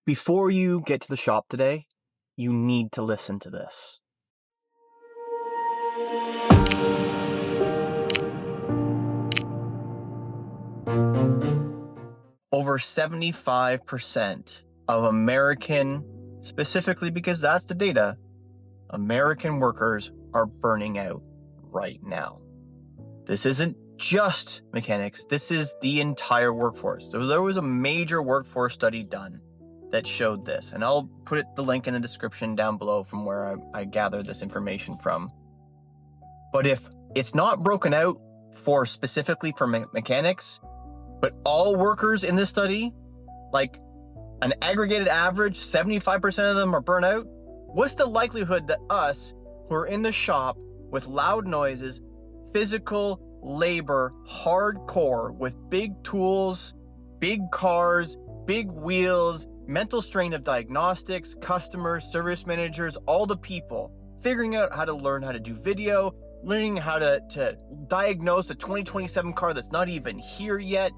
Before you get to the shop today, you need to listen to this. Over 75% of American, specifically because that's the data, American workers are burning out right now. This isn't just mechanics, this is the entire workforce. So there was a major workforce study done that showed this, and I'll put the link in the description down below from where I gathered this information from. But if it's not broken out for specifically for mechanics, but all workers in this study, like an aggregated average, 75% of them are burnt out, what's the likelihood that us who are in the shop with loud noises, physical labor, hardcore, with big tools, big cars, big wheels, mental strain of diagnostics, customers, service managers, all the people figuring out how to learn how to do video, learning how to diagnose a 2027 car that's not even here yet.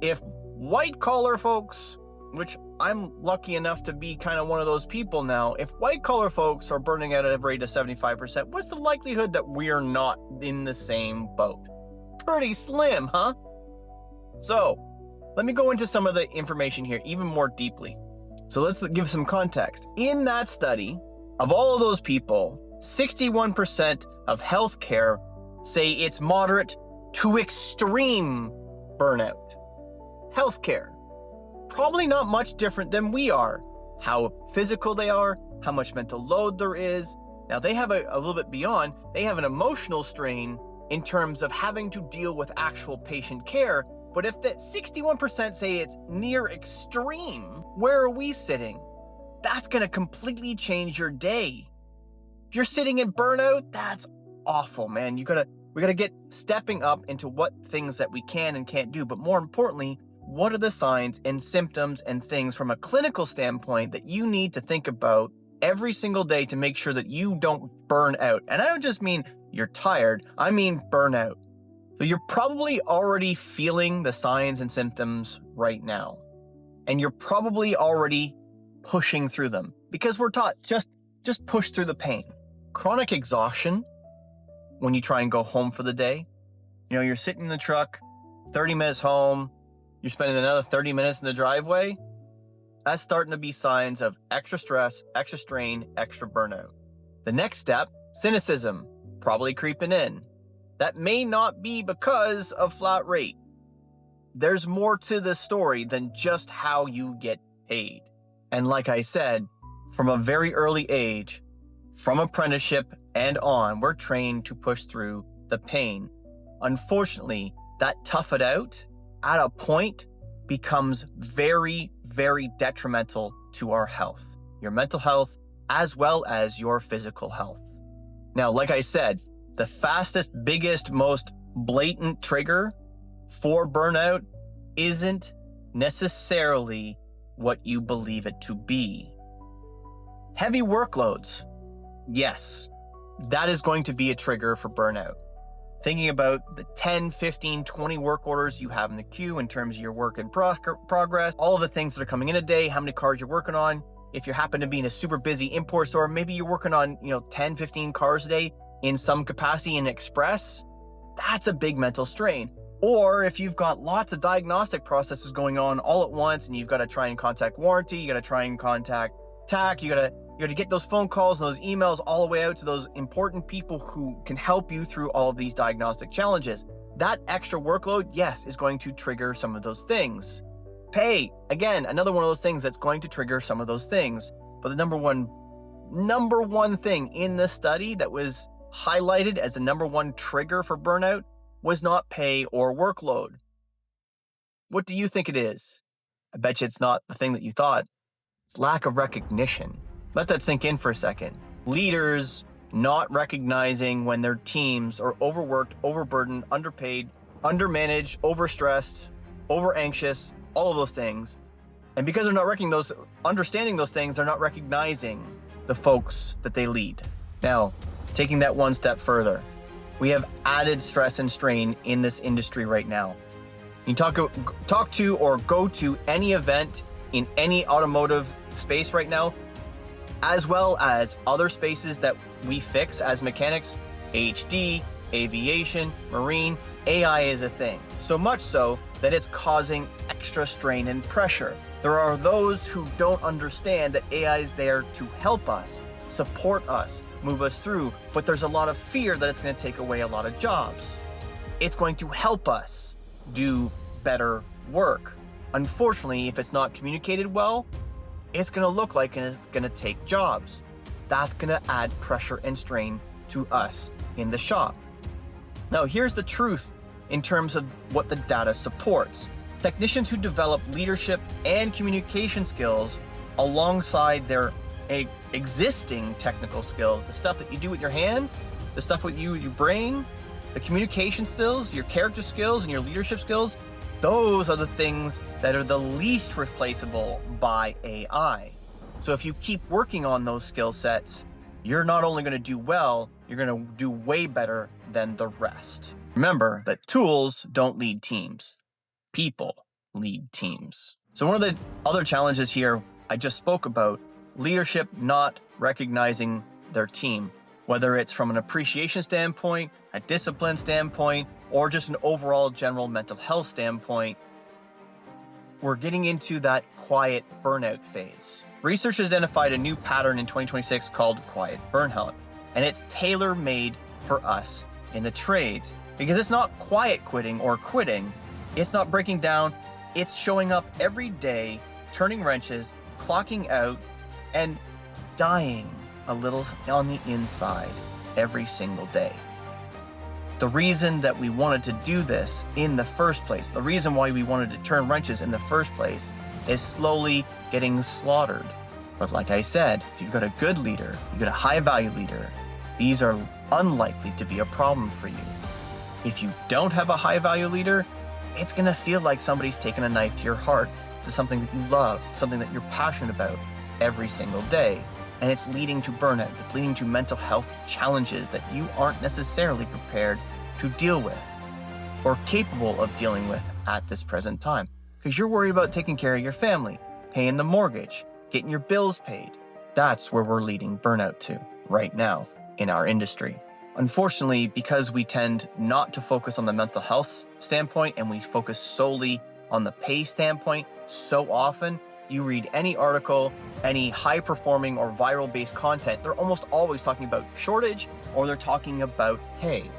If white collar folks, which I'm lucky enough to be kind of one of those people now, if white collar folks are burning out at a rate of 75%, what's the likelihood that we're not in the same boat? Pretty slim, huh? So let me go into some of the information here even more deeply. So let's give some context. In that study, of all of those people, 61% of healthcare say it's moderate to extreme burnout. Healthcare, probably not much different than we are. How physical they are, how much mental load there is. Now they have a little bit beyond, they have an emotional strain in terms of having to deal with actual patient care. But if that 61% say it's near extreme, where are we sitting? That's gonna completely change your day. If you're sitting in burnout, that's awful, man. We gotta get stepping up into what things that we can and can't do, but more importantly, what are the signs and symptoms and things from a clinical standpoint that you need to think about every single day to make sure that you don't burn out? And I don't just mean you're tired, I mean burnout. So you're probably already feeling the signs and symptoms right now. And you're probably already pushing through them because we're taught just push through the pain. Chronic exhaustion when you try and go home for the day. You're sitting in the truck, 30 minutes home, you're spending another 30 minutes in the driveway. That's starting to be signs of extra stress, extra strain, extra burnout. The next step, cynicism, probably creeping in. That may not be because of flat rate. There's more to the story than just how you get paid. And like I said, from a very early age, from apprenticeship and on, we're trained to push through the pain. Unfortunately, that tough it out at a point becomes very, very detrimental to our health, your mental health, as well as your physical health. Now, like I said, the fastest, biggest, most blatant trigger for burnout isn't necessarily what you believe it to be. Heavy workloads, yes, that is going to be a trigger for burnout. Thinking about the 10, 15, 20 work orders you have in the queue in terms of your work in progress, all of the things that are coming in a day, how many cars you're working on. If you happen to be in a super busy import store, maybe you're working on 10, 15 cars a day in some capacity in express, that's a big mental strain. Or if you've got lots of diagnostic processes going on all at once and you've got to try and contact warranty, you got to try and contact TAC, you got to get those phone calls and those emails all the way out to those important people who can help you through all of these diagnostic challenges. That extra workload, yes, is going to trigger some of those things. Pay, again, another one of those things that's going to trigger some of those things. But the number one thing in this study that was highlighted as the number one trigger for burnout was not pay or workload. What do you think it is? I bet you it's not the thing that you thought. It's lack of recognition. Let that sink in for a second. Leaders not recognizing when their teams are overworked, overburdened, underpaid, undermanaged, overstressed, overanxious, all of those things. And because they're not understanding those things, they're not recognizing the folks that they lead. Now, taking that one step further, we have added stress and strain in this industry right now. You talk to or go to any event in any automotive space right now, as well as other spaces that we fix as mechanics, HD, aviation, marine, AI is a thing. So much so that it's causing extra strain and pressure. There are those who don't understand that AI is there to help us, support us, move us through, but there's a lot of fear that it's going to take away a lot of jobs. It's going to help us do better work. Unfortunately, if it's not communicated well, it's going to look like it's going to take jobs. That's going to add pressure and strain to us in the shop. Now, here's the truth in terms of what the data supports. Technicians who develop leadership and communication skills alongside their existing technical skills, the stuff that you do with your hands, the stuff with your brain, the communication skills, your character skills, and your leadership skills, those are the things that are the least replaceable by AI. So if you keep working on those skill sets, you're not only going to do well, you're going to do way better than the rest. Remember that tools don't lead teams. People lead teams. So one of the other challenges here I just spoke about, leadership not recognizing their team, whether it's from an appreciation standpoint, a discipline standpoint, or just an overall general mental health standpoint. We're getting into that quiet burnout phase. Research has identified a new pattern in 2026 called quiet burnout, and it's tailor-made for us in the trades because it's not quiet quitting or quitting. It's not breaking down. It's showing up every day, turning wrenches, clocking out, and dying a little on the inside every single day. The reason that we wanted to do this in the first place, the reason why we wanted to turn wrenches in the first place, is slowly getting slaughtered. But like I said, if you've got a good leader, you've got a high value leader, these are unlikely to be a problem for you. If you don't have a high value leader, it's gonna feel like somebody's taken a knife to your heart, to something that you love, something that you're passionate about every single day. And it's leading to burnout. It's leading to mental health challenges that you aren't necessarily prepared to deal with or capable of dealing with at this present time. Because you're worried about taking care of your family, paying the mortgage, getting your bills paid. That's where we're leading burnout to right now in our industry. Unfortunately, because we tend not to focus on the mental health standpoint and we focus solely on the pay standpoint, so often you read any article, any high-performing or viral-based content, they're almost always talking about shortage or they're talking about pay.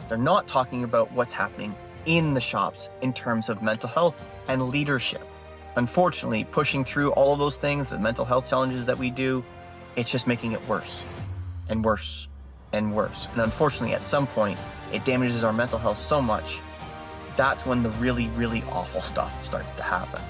They're not talking about what's happening in the shops in terms of mental health and leadership. Unfortunately, pushing through all of those things, the mental health challenges that we do, it's just making it worse and worse and worse. And unfortunately, at some point, it damages our mental health so much, that's when the really, really awful stuff starts to happen.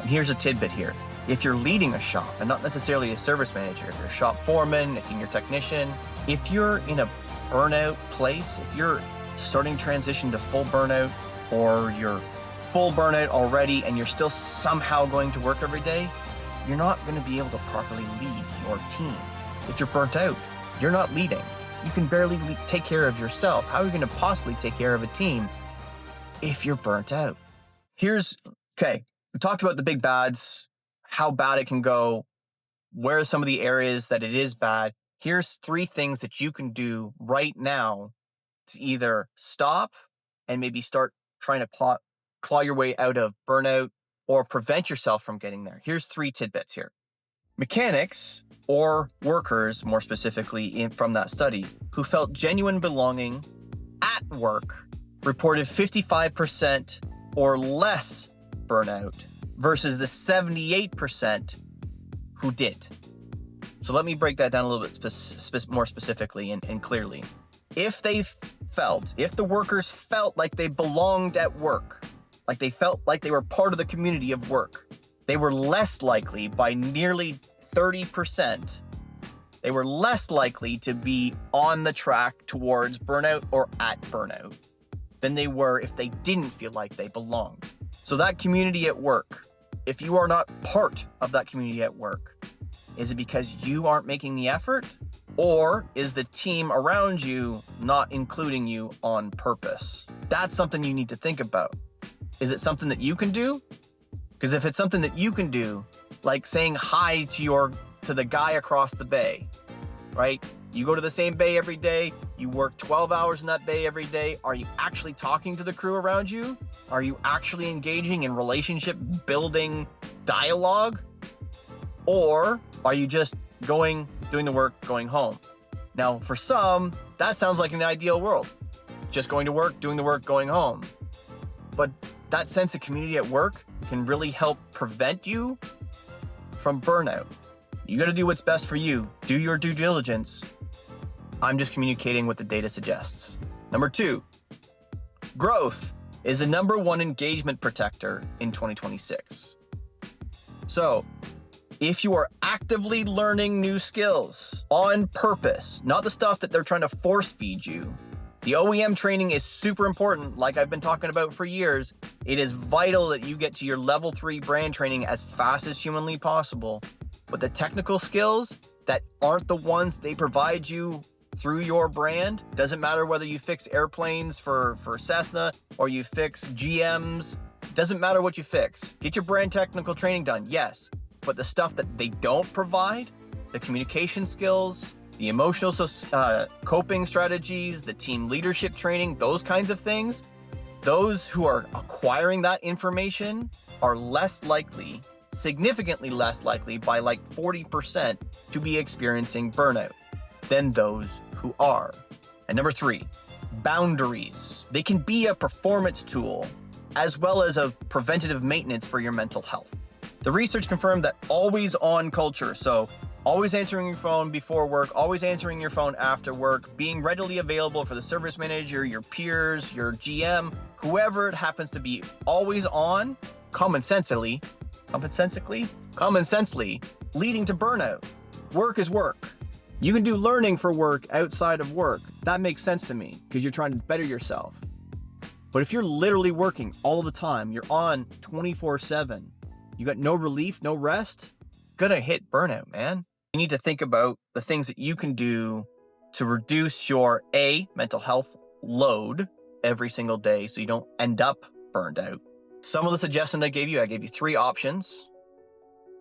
And here's a tidbit here. If you're leading a shop, and not necessarily a service manager, if you're a shop foreman, a senior technician, if you're in a burnout place, if you're starting to transition to full burnout, or you're full burnout already and you're still somehow going to work every day, you're not going to be able to properly lead your team. If you're burnt out, you're not leading. You can barely take care of yourself. How are you going to possibly take care of a team if you're burnt out? Okay, we talked about the big bads, how bad it can go, where are some of the areas that it is bad. Here's 3 things that you can do right now to either stop and maybe start trying to claw your way out of burnout or prevent yourself from getting there. Here's 3 tidbits here. Mechanics, or workers more specifically from that study, who felt genuine belonging at work reported 55% or less burnout versus the 78% who did. So let me break that down a little bit more specifically and clearly. If the workers felt like they belonged at work, like they felt like they were part of the community of work, they were less likely by nearly 30%, they were less likely to be on the track towards burnout or at burnout than they were if they didn't feel like they belonged. So that community at work, if you are not part of that community at work, is it because you aren't making the effort? Or is the team around you not including you on purpose? That's something you need to think about. Is it something that you can do? Because if it's something that you can do, like saying hi to the guy across the bay, right? You go to the same bay every day, you work 12 hours in that bay every day. Are you actually talking to the crew around you? Are you actually engaging in relationship building dialogue? Or are you just doing the work, going home? Now, for some, that sounds like an ideal world. Just going to work, doing the work, going home. But that sense of community at work can really help prevent you from burnout. You got to do what's best for you. Do your due diligence. I'm just communicating what the data suggests. Number 2, growth is the #1 engagement protector in 2026. So, if you are actively learning new skills on purpose, not the stuff that they're trying to force feed you, the OEM training is super important, like I've been talking about for years. It is vital that you get to your level 3 brand training as fast as humanly possible. But the technical skills that aren't the ones they provide you through your brand, doesn't matter whether you fix airplanes for Cessna or you fix GMs, doesn't matter what you fix. Get your brand technical training done, yes. But the stuff that they don't provide, the communication skills, the emotional coping strategies, the team leadership training, those kinds of things, those who are acquiring that information are less likely, significantly less likely by like 40% to be experiencing burnout than those who are. And number 3, boundaries. They can be a performance tool as well as a preventative maintenance for your mental health. The research confirmed that always on culture, so always answering your phone before work, always answering your phone after work, being readily available for the service manager, your peers, your GM, whoever it happens to be, always on, common sensely, leading to burnout. Work is work. You can do learning for work outside of work. That makes sense to me because you're trying to better yourself. But if you're literally working all the time, you're on 24/7, you got no relief, no rest, gonna hit burnout, man. You need to think about the things that you can do to reduce your mental health load every single day so you don't end up burned out. Some of the suggestions I gave you 3 options.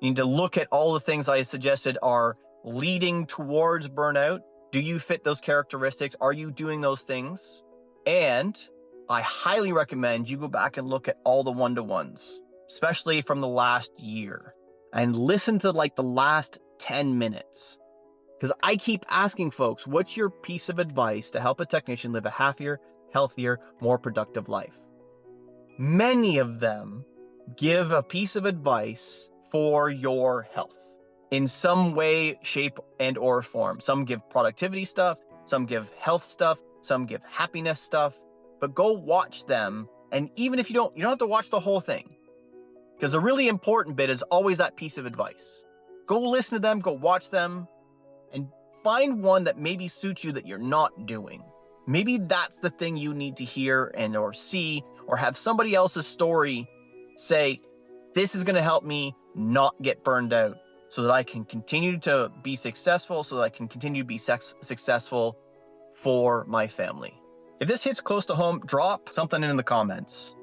You need to look at all the things I suggested are leading towards burnout. Do you fit those characteristics? Are you doing those things? And I highly recommend you go back and look at all the one-to-ones, especially from the last year, and listen to like the last 10 minutes. Because I keep asking folks, what's your piece of advice to help a technician live a happier, healthier, more productive life? Many of them give a piece of advice for your health in some way, shape, and or form. Some give productivity stuff, some give health stuff, some give happiness stuff, but go watch them. And even if you don't have to watch the whole thing, because the really important bit is always that piece of advice. Go listen to them, go watch them, and find one that maybe suits you that you're not doing. Maybe that's the thing you need to hear and or see, or have somebody else's story say, this is going to help me not get burned out so that I can continue to be successful, so that I can continue to be successful for my family. If this hits close to home, drop something in the comments.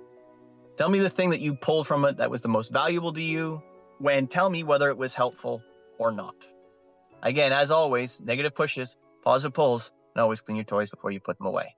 Tell me the thing that you pulled from it that was the most valuable to you, and tell me whether it was helpful or not. Again, as always, negative pushes, positive pulls, and always clean your toys before you put them away.